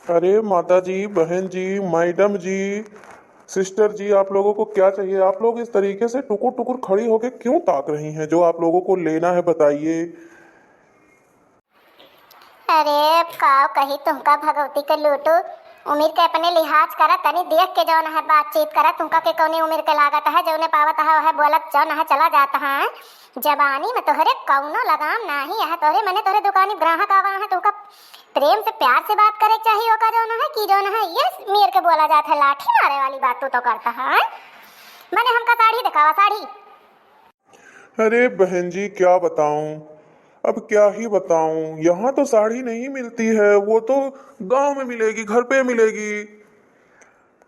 अरे माता जी, बहन जी, मैडम जी, सिस्टर जी, आप लोगों को क्या चाहिए? आप लोग इस तरीके से टुकुर टुकुर खड़ी होके क्यों ताक रही हैं? जो आप लोगों को लेना है बताइए। अरे काव कही तुमका भगवती के लूटू। उम्र के अपने लिहाज करा तनी देख के जौन है बातचीत करा तुमका के कौनी उम्र के लागत है जौने पावत है वह बोलत जौन है चला जाता है। जबानी में तोहरे कौनो लगाम नाही है तोहरे मने तोहरे दुकानी ग्राहक आवा है तुमका प्रेम से प्यार से बात करे चाहिए ओका जौन है कि जौन है ये मीर के बोला जाता है लाठी मारे वाली बात तू तो करता है। मने हमका साड़ी दिखावा साड़ी। अरे बहन जी, क्या बताऊं? अब क्या ही बताऊं? यहाँ तो साड़ी नहीं मिलती है, वो तो गांव में मिलेगी, घर पे मिलेगी।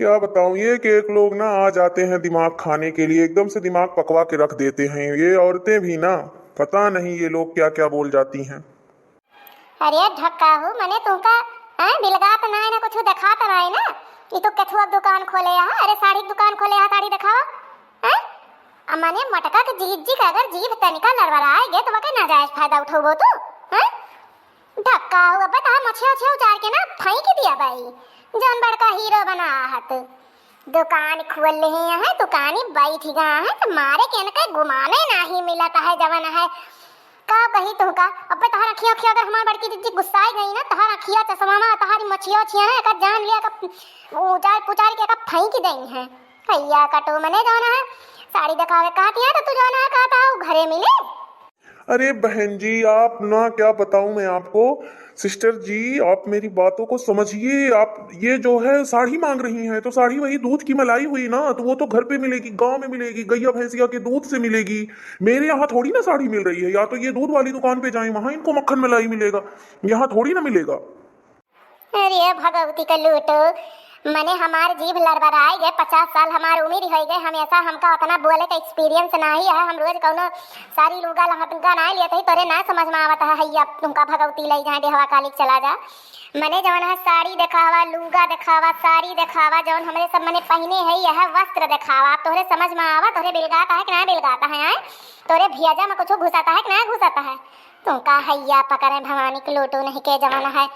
क्या बताऊं? ये कि एक लोग ना आ जाते हैं दिमाग खाने के लिए, एकदम से दिमाग पकवा के रख देते हैं। ये औरतें भी ना, पता नहीं ये लोग क्या क्या बोल जाती हैं। अरे ढक्का हूँ मने तुमका बिलगात ना है ना कुछ दिखात ना है ना। ये तो कथुआ दुकान खोले है। अरे साड़ी की दुकान खोले है साड़ी दिखावा हैं। मने मटका के जीत जी का अगर जीभ तनिका लड़बड़ाए गे तो वके ना जायज फायदा उठाओ तू हैं। ढक्का हूँ अब ता मछिया छे उचार के ना फेंक दिया भाई। जान बड़का हीरो बना हत दुकान खोल ले है दुकानी बैठ गा है तो मारे के न घुमाने नहीं मिलता है जवन है। का कही तुमका अब तहार अखिया अखिया अगर हमार बड़की दीदी गुस्साई गई ना तहार अखिया चश्मा में तहारी मछिया छिया ना का जान लिया का उचार पुचार के का फेंक देई है। भैया कटो मने जाना है साड़ी दिखावे कहती है तो तू जाना है कहता हूं घरे मिले। अरे बहन जी, आप ना, क्या बताऊं मैं आपको। सिस्टर जी, आप मेरी बातों को समझिए। आप ये जो है साड़ी मांग रही हैं, तो साड़ी वही दूध की मलाई हुई ना, तो वो तो घर पे मिलेगी, गांव में मिलेगी, गैया भैंसिया के दूध से मिलेगी। मेरे यहाँ थोड़ी ना साड़ी मिल रही है। या तो ये दूध वाली दुकान पे जाएं, वहां इनको मक्खन मलाई मिलेगा, यहाँ थोड़ी ना मिलेगा। अरे भगवती का लूटो मने हमार जीभ लड़बड़ाई गए 50 साल हमार उम्र हो गए हमेशा हमका उतना बोले का एक्सपीरियंस नहीं है। हम रोज कौनो सारी लुगा लहटका ना लेते ही तोरे ना समझ में आवत है हैया तुमका भगवती लई जाए देहवा कालिक चला जा। मने जवन है साड़ी दिखावा लुगा दिखावा साड़ी दिखावा जवन हमरे सब मने पहने है यह वस्त्र दिखावा तोरे समझ में आवा तोरे बिलगाता है कि ना बिलगाता है तोरे भियाजा में कुछ घुसाता है कि ना घुसाता है। तुमका हैया पकड़े भवानी के लोटो नहीं के जमाना है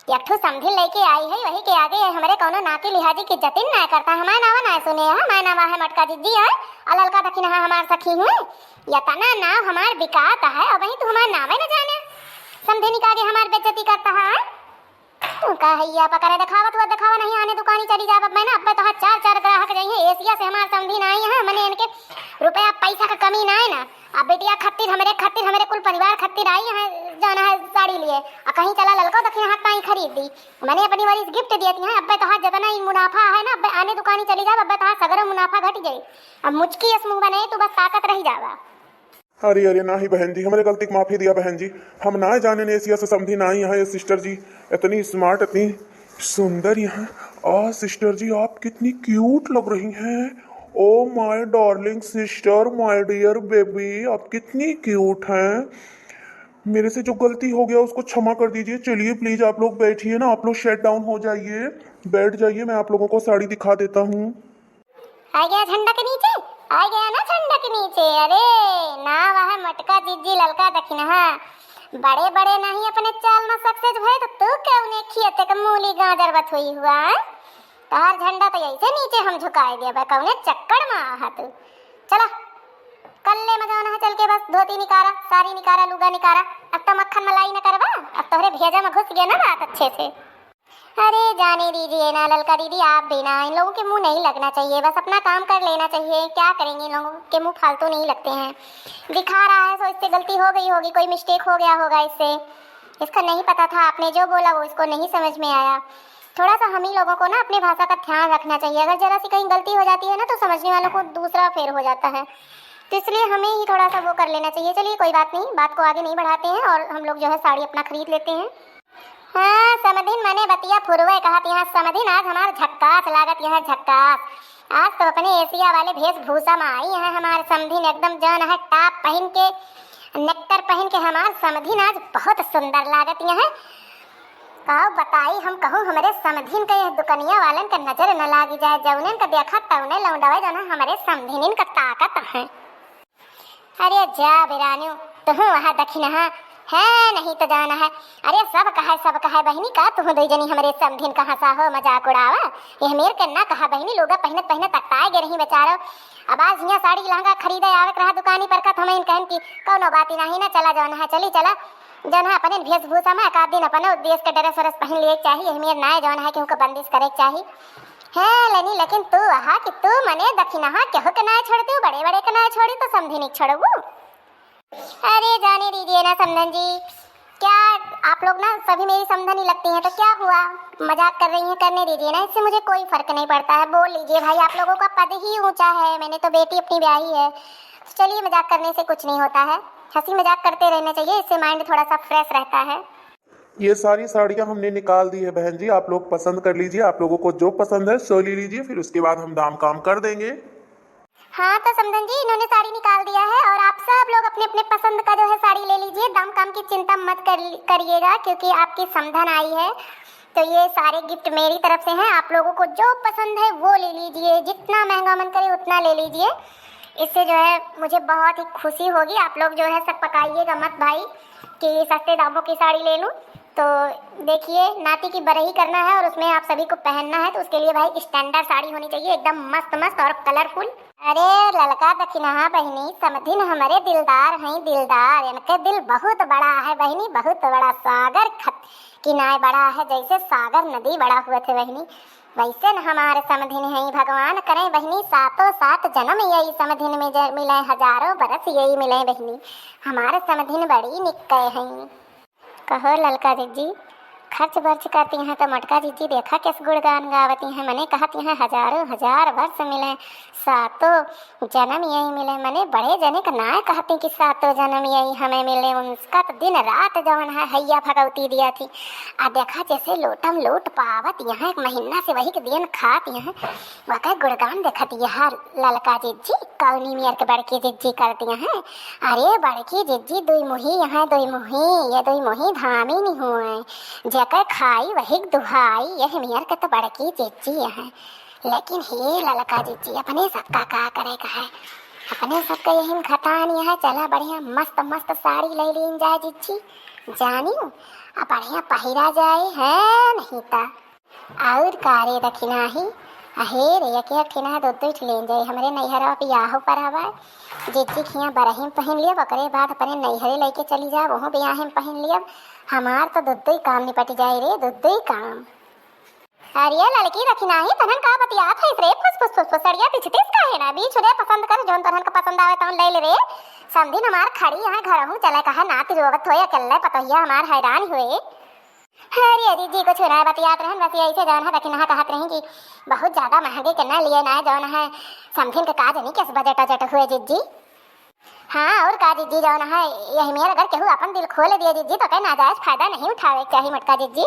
एकठो समझी लेके आई है वही के आगे हमरे कोनो नाती लिहाजी की जतिन ना करता हमार नावा ना सुने है हमार नावा है मटका दीदी है अललका दखिन है हमार सखी है या तना नाव हमार बिकात है और वही तू हमार नावे न जाने समझनी का आगे हमार बेइज्जती करता है। तू का हैया पकड़े दिखावा नहीं आने दुकानी चली जा अब मैं ना अब तो चार चार ग्राहक जाई है एशिया से हमार समझी ना आई है मने इनके रुपया पैसा का कमी ना है ना। अब बेटिया खातिर हमरे कुल परिवार खातिर आई है जाना है साड़ी लिए और कहीं चला ललको दखिन हाथ पाई खरीद दी मैंने अपनी वाली गिफ्ट देती है। अब तो हाथ जितना ही मुनाफा है ना अब आने दुकानी चली जा अब तो सगरो मुनाफा घट जाई अब मुचकी इस मुंह बने तो बस ताकत रही जावा। अरे अरे ना ही बहन जी, हमारे गलती की माफी दिया बहन जी। हम ना जाने ने एशिया से समझी ना ही यहाँ ये सिस्टर जी इतनी स्मार्ट, इतनी सुंदर यहाँ। आ सिस्टर जी, आप कितनी क्यूट लग रही हैं। Oh my darling sister, my dear baby, आप कितनी क्यूट हैं। मेरे से जो गलती हो गया उसको क्षमा कर दीजिए। चलिए प्लीज आप लोग बैठिए ना, आप लोग शट डाउन हो जाइए, बैठ जाइए, मैं आप लोगों को साड़ी दिखा देता हूँ। आ गया झंडा के नीचे आ गया ना झंडा के नीचे। अरे ना वह मटका जीजी ललका दखिन है बड़े बड़े नहीं अपने चाल में सक्सेस भए तो तू क्यों ने खियते के मूली गाजर बत हुई हुआ है। तोहर झंडा तो ऐसे नीचे हम झुकाए दिया बे कौने चक्कर में आहा तू। चला कल्ले में जाना है चल के बस धोती निकारा साड़ी निकारा लुगा निकारा अब तो मक्खन मलाई न करवा अब तोहरे भेजा में घुस गया ना बात अच्छे से। अरे जाने दीजिए ना ललका दीदी आप भी ना इन लोगों के मुंह नहीं लगना चाहिए बस अपना काम कर लेना चाहिए। क्या करेंगे इन लोगों के मुंह फालतू नहीं लगते हैं। दिखा रहा है तो इससे गलती हो गई होगी कोई मिस्टेक हो गया होगा इससे इसका नहीं पता था आपने जो बोला वो इसको नहीं समझ में आया। थोड़ा सा हम ही लोगों को ना अपने भाषा का ध्यान रखना चाहिए अगर जरा सी कहीं गलती हो जाती है ना तो समझने वालों को दूसरा फेर हो जाता है तो इसलिए हमें ही थोड़ा सा वो कर लेना चाहिए। चलिए कोई बात नहीं बात को आगे नहीं बढ़ाते हैं और हम लोग जो है साड़ी अपना खरीद लेते हैं। हाँ समधिन मैंने बतिया फुरवे कहा यहाँ समधिन आज हमार झक्कास लागत यहाँ झक्कास आज तो अपने एशिया वाले वेशभूषा में आई है हमारे समधिन एकदम जान है टॉप पहन के नेक्टर पहन के हमार समधिन आज बहुत सुंदर लागत यहाँ कहो बताई हम कहूँ हमारे समधिन के दुकनिया वालन का नजर न लागी जाए जौनन का देखा तौने लौंडवे जो हमारे समधिन का ताकत है। अरे जा बिरानू तुम वहाँ दखिन है नहीं तो जाना है। अरे सब कहा बहनी का तुम दो जनी हमारे समधिन कहाँ सा हो मजाक उड़ावा। ये मेर करना कहा बहनी लोग पहनत तकताए गे रही बेचारो। अब आज यहाँ साड़ी लहंगा खरीदे आवत रहा दुकानी पर का हमें कहन की कौनो बात नहीं ना चला जाना है चली चला जौन है अपने वेशभूषा में एक आध दिन अपन देश के ड्रेस व्रेस पहन लिए चाहिए मेर ना जौन है केहू को बंदिश करे चाहिए है लेनी। लेकिन तू आहा कि तू मने दक्षिणा केहू के ना छोड़ती हूँ बड़े बड़े के ना छोड़ी तो समझी नहीं छोड़ू। अरे जाने दीजिए ना समधन जी क्या आप लोग ना सभी मेरी समधन ही लगती हैं तो क्या हुआ मजाक कर रही हैं करने दीजिए ना इससे मुझे कोई फर्क नहीं पड़ता है। बोल लीजिए भाई आप लोगों का पद ही ऊंचा है मैंने तो बेटी अपनी ब्याही है तो चलिए मजाक करने से कुछ नहीं होता है हंसी मजाक करते रहना चाहिए इससे माइंड थोड़ा सा फ्रेश रहता है। ये सारी साड़ियाँ हमने निकाल दी है बहन जी, आप लोग पसंद कर लीजिए, आप लोगों को जो पसंद है सो ले लीजिए, फिर उसके बाद हम दाम काम कर देंगे। हाँ तो समधन जी इन्होंने साड़ी निकाल दिया है और आप सब लोग अपने अपने पसंद का जो है साड़ी ले लीजिए। दाम काम की चिंता मत करिएगा क्योंकि आपकी समधन आई है तो ये सारे गिफ्ट मेरी तरफ से हैं। आप लोगों को जो पसंद है वो ले लीजिए, जितना महंगा मन करे उतना ले लीजिए। इससे जो है मुझे बहुत ही खुशी होगी। आप लोग जो है सब पकाइएगा मत भाई कि सस्ते दामों की साड़ी ले लूँ। तो देखिए नाती की बरही करना है और उसमें आप सभी को पहनना है तो उसके लिए भाई स्टैंडर्ड साड़ी होनी चाहिए एकदम मस्त मस्त और कलरफुल। अरे ललका दक्षिणा बहनी समधिन हमारे दिलदार हैं दिलदार इनके दिल बहुत बड़ा है बहनी बहुत बड़ा सागर किनारे बड़ा है जैसे सागर नदी बड़ा हुआ थे बहनी वैसे न हमारे समधिन हैं। भगवान करें बहनी सातों सात जन्म यही समधिन में मिले हजारों बरस यही मिले बहनी हमारे समधिन बड़ी निक्के हैं। कहो ललका जीजी खर्च वर्च करती हैं तो मटका जीजी देखा किस गुणगान गावती हैं मैंने कहती हैं हजारों हजार वर्ष मिले सातों जन्म यही मिले मैंने बड़े जने का ना कहती कि सातों जन्म यही हमें मिले उनका तो दिन रात जवन है हैया भगवती दिया थी आ देखा जैसे लोटम लोट पावत यहाँ एक महीना से वही के दिन खात यहाँ वह गुणगान देखती है ललका जीजी कौनी मियर के बड़की जीजी करती हैं। अरे बड़की जीजी दुई मुही यहाँ दुई मुही ये दुई मुही धामी नहीं हुए जकर खाई वही दुहाई यह मियर के तो बड़की जीजी है। लेकिन हे ललका जीजी अपने सबका का करेगा है अपने सबका यही खतान है चला बढ़िया मस्त मस्त साड़ी ले लीन जाए जीजी जानी अब बढ़िया पहिरा जाए है नहीं ता और कारे दखिना ही अहेर एक ठिना दो दो लेन जाए हमारे नैहरा बियाह पर हवा जीजी खिया बरही पहन लिया ओकरे बाद अपने नैहरे लेके चली जा वह बियाह में पहन लिया हमार तो दुद्ध ही काम निपट जाए रे दुद्ध ही काम। अरे लड़की रखी नाही तनन का बतियात है रे फुस फुस फुस सड़िया पिछते का है ना बीच रे पसंद कर जोन तनन का पसंद आवे तन ले ले रे समधी हमार खड़ी यहाँ घर हूँ चले कहा नाती रोवत होया अकेले पतहिया हमार हैरान हुए। अरे जी कुछ ना बतियात रहन बस ऐसे जौन है दखिना कहत रही कि बहुत ज्यादा महंगे के ना लिए ना जौन है समधिन के काज नहीं किस बजट जट हुए जीजी। हाँ और का जीजी जौन है यही मेरे अगर केहू अपन दिल खोल दिए जीजी तो कहीं नाजायज फायदा नहीं उठावे चाहिए मटका जीजी।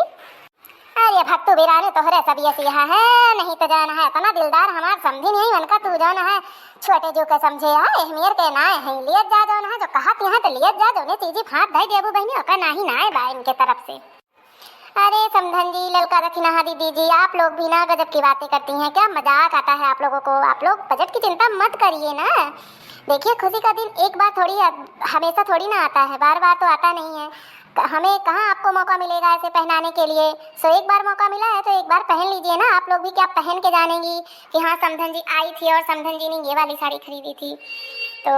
अरे भक्तू बिराने तोहरे सब ये सिया है नहीं तो जाना है इतना दिलदार हमार समझी नहीं उनका तू जाना है छोटे जो के समझे है मेर के ना है लियत जा जाना है जो कहत यहाँ तो लियत जा जोने चीजी फाट दे देबू बहनी ओका नाही ना है बा इनके तरफ से। अरे समधन जी ललका दक्षिणा दीदी जी आप लोग भी ना गजब की बातें करती हैं क्या मजाक आता है आप लोगों को। आप लोग बजट की चिंता मत करिए ना देखिए खुशी का दिन एक बार थोड़ी हमेशा थोड़ी ना आता है बार बार तो आता नहीं है हमें कहाँ आपको मौका मिलेगा ऐसे पहनाने के लिए। सो एक बार मौका मिला है तो एक बार पहन लीजिए ना आप लोग भी क्या पहन के जानेंगी कि हाँ समधन जी आई थी और समधन जी ने ये वाली साड़ी खरीदी थी। तो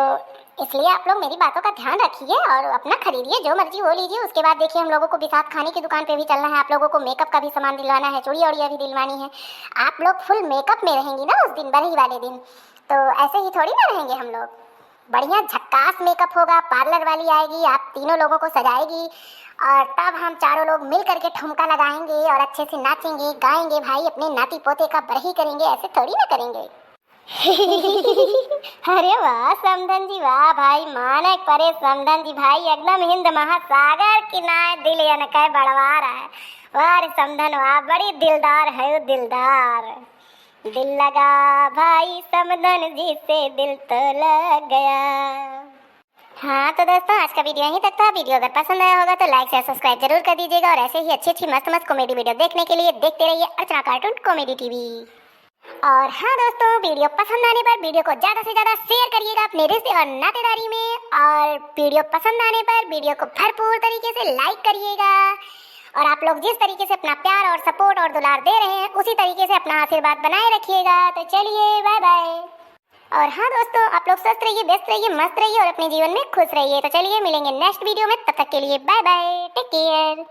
इसलिए आप लोग मेरी बातों का ध्यान रखिए और अपना खरीदिए जो मर्जी हो लीजिए। उसके बाद देखिए हम लोगों को विसाख खाने की दुकान पे भी चलना है आप लोगों को मेकअप का भी सामान दिलवाना है चूड़ी और भी दिलवानी है। आप लोग फुल मेकअप में रहेंगी ना उस दिन बरही वाले दिन तो ऐसे ही थोड़ी ना रहेंगे हम लोग। बढ़िया झक्कास मेकअप होगा पार्लर वाली आएगी आप तीनों लोगों को सजाएगी और तब हम चारों लोग मिल करके ठुमका लगाएंगे और अच्छे से नाचेंगे गाएंगे भाई अपने नाती पोते का बरही करेंगे ऐसे थोड़ी ना करेंगे। अरे वाह समधन जी वाह भाई माने परे समधन जी भाई एकदम हिंद महासागर किनारे दिल अनका बढ़वा रहा है। वाह समधन वाह बड़ी दिलदार है दिलदार दिल लगा भाई समधन जी से दिल तो लग गया। हाँ तो दोस्तों आज का वीडियो यहीं तक था। वीडियो अगर पसंद आया होगा तो लाइक शेयर सब्सक्राइब जरूर कर दीजिएगा और ऐसे ही अच्छी अच्छी मस्त मस्त कॉमेडी वीडियो देखने के लिए देखते रहिए अर्चना कार्टून कॉमेडी टीवी। और हाँ दोस्तों, वीडियो पसंद आने पर वीडियो को ज़्यादा से ज़्यादा शेयर करिएगा अपने रिश्ते और नातेदारी में, और वीडियो पसंद आने पर वीडियो को भरपूर तरीके से लाइक करिएगा। और आप लोग जिस तरीके से अपना प्यार और सपोर्ट और दुलार दे रहे हैं उसी तरीके से अपना आशीर्वाद बनाए रखिएगा। तो चलिए बाय बाय। और हाँ दोस्तों, आप लोग स्वस्थ रहिए, व्यस्त रहिए, मस्त रहिए और अपने जीवन में खुश रहिए। तो चलिए मिलेंगे नेक्स्ट वीडियो में, तब तक के लिए बाय बाय, टेक केयर।